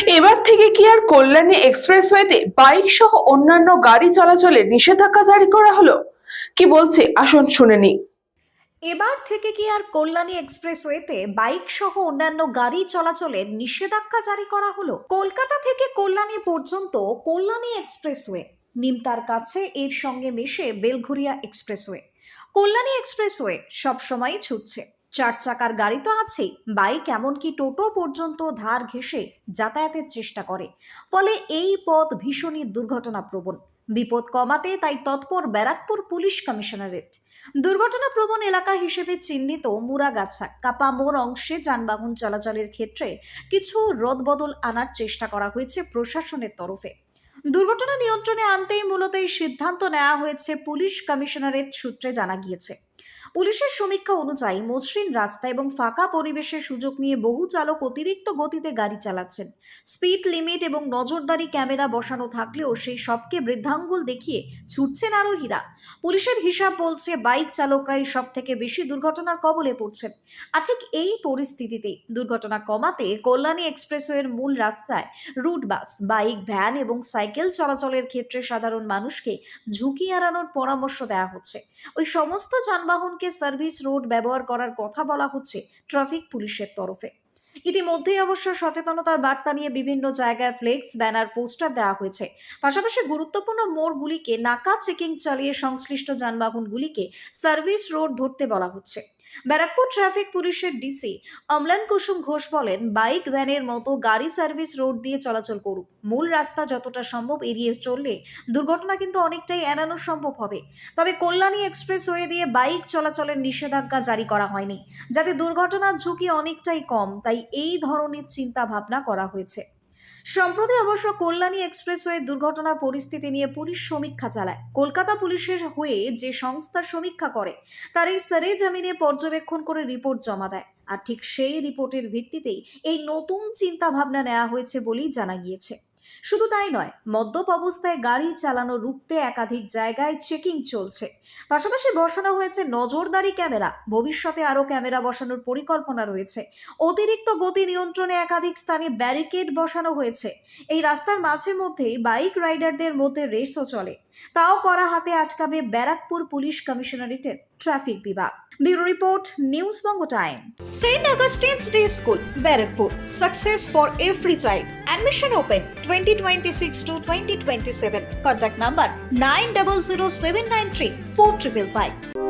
এবার থেকে কি আর কল্যাণী এক্সপ্রেসওয়েতে বাইক সহ অন্যান্য গাড়ি চলাচলে নিষেধাজ্ঞা জারি করা হলো? কি বলছে আসুন শুনে নিই। এবার থেকে কি আর কল্যাণী এক্সপ্রেসওয়েতে বাইক সহ অন্যান্য গাড়ি চলাচলের নিষেধাজ্ঞা জারি করা হলো? কলকাতা থেকে কল্যাণী পর্যন্ত কল্যাণী এক্সপ্রেসওয়ে, নিমতার কাছে এর সঙ্গে মিশে বেলঘরিয়া এক্সপ্রেসওয়ে। কল্যাণী এক্সপ্রেসওয়ে সবসময়ই ছুটছে, চার চাকার গাড়ি তো আছেই, বাইক এমনকি টোটো পর্যন্ত ধার ঘেঁষে যাতায়াতের চেষ্টা করে। ফলে এই পথ ভীষণই দুর্ঘটনাপ্রবণ। বিপদ কমাতে তাই তৎপর ব্যারাকপুর পুলিশ কমিশনারেট। দুর্ঘটনাপ্রবণ এলাকা হিসেবে চিহ্নিত মুরাগাছা কাপা মোড় অংশে যানবাহন চলাচলের ক্ষেত্রে কিছু রদবদল আনার চেষ্টা করা হয়েছে প্রশাসনের তরফে। দুর্ঘটনা নিয়ন্ত্রণে আনতেই মূলত এই সিদ্ধান্ত নেওয়া হয়েছে পুলিশ কমিশনারেট সূত্রে জানা গিয়েছে। পুলিশের সমীক্ষা অনুযায়ী মসৃণ রাস্তা এবং ফাঁকা পরিবেশের সুযোগ নিয়ে বহু চালক অতিরিক্ত গতিতে গাড়ি চালাচ্ছেন। স্পিড লিমিট এবং নজরদারি ক্যামেরা বসানো থাকলেও সেই সবকে বৃদ্ধাঙ্গুল দেখিয়ে ছুটছেন আরোহীরা। পুলিশের হিসাব বলছে বাইক চালকরাই সব থেকে বেশি দুর্ঘটনার কবলে পড়ছেন। আর ঠিক এই পরিস্থিতিতে দুর্ঘটনা কমাতে কল্যাণী এক্সপ্রেসওয়ের মূল রাস্তায় রুট বাস, বাইক, ভ্যান এবং সাইকেল চলাচলের ক্ষেত্রে সাধারণ মানুষকে ঝুঁকি এড়ানোর পরামর্শ দেওয়া হচ্ছে। ওই সমস্ত যানবাহনকে সার্ভিস রোড ব্যবহার করার কথা বলা হচ্ছে ট্রাফিক পুলিশের তরফে। ইতিমধ্যেই অবশ্য সচেতনতার বার্তা নিয়ে বিভিন্ন জায়গায় ফ্লেক্স, ব্যানার, পোস্টার দেওয়া হয়েছে। পাশাপাশি গুরুত্বপূর্ণ মোড়গুলিকে নাকা চেকিং চালিয়ে সংশ্লিষ্ট যানবাহনগুলিকে সার্ভিস রোড ধরতে বলা হচ্ছে। ব্যারাকপুর ট্রাফিক পুলিশের ডিসি অম্লান কুসুম ঘোষ বলেন, বাইক, ভ্যানের মতো গাড়ি সার্ভিস রোড দিয়ে চলাচল করুক। মূল রাস্তা যতটা সম্ভব এড়িয়ে চললে দুর্ঘটনা কিন্তু অনেকটাই এড়ানো সম্ভব হবে। তবে কল্যাণী এক্সপ্রেসওয়ে দিয়ে বাইক চলাচলের নিষেধাজ্ঞা জারি করা হয়নি, যাতে দুর্ঘটনার ঝুঁকি অনেকটাই কম, তাই এই ধরনের চিন্তা ভাবনা করা হয়েছে। সম্প্রতি অবশ্য কল্যাণী এক্সপ্রেসওয়ে দুর্ঘটনা পরিস্থিতি নিয়ে পুলিশ সমীক্ষা চালায়। কলকাতা পুলিশের হয়ে যে সংস্থা সমীক্ষা করে তার এই সারে জামিনে পর্যবেক্ষণ করে রিপোর্ট জমা দেয়। আর ঠিক সেই রিপোর্টের ভিত্তিতেই এই নতুন চিন্তা ভাবনা নেওয়া হয়েছে বলেই জানা গিয়েছে। শুধু তাই নয়, মদ্যপ অবস্থায় গাড়ি চালানো রুখতে একাধিক জায়গায় চেকিং চলছে। পাশাপাশি বসানো হয়েছে নজরদারি ক্যামেরা, ভবিষ্যতে আরও ক্যামেরা বসানোর পরিকল্পনা রয়েছে। অতিরিক্ত গতি নিয়ন্ত্রণে একাধিক স্থানে ব্যারিকেড বসানো হয়েছে। এই রাস্তার মাঝে মধ্যেই বাইক রাইডারদের মধ্যে রেসও চলে, তাও করা হাতে আটকাবে ব্যারাকপুর পুলিশ কমিশনারেটের ট্রাফিক বিভাগ। Bureau report, news Banga time. Saint Augustine's Day School, Barrackpore, success for every child. Admission open 2026 to 2027. Contact number 900793 4555.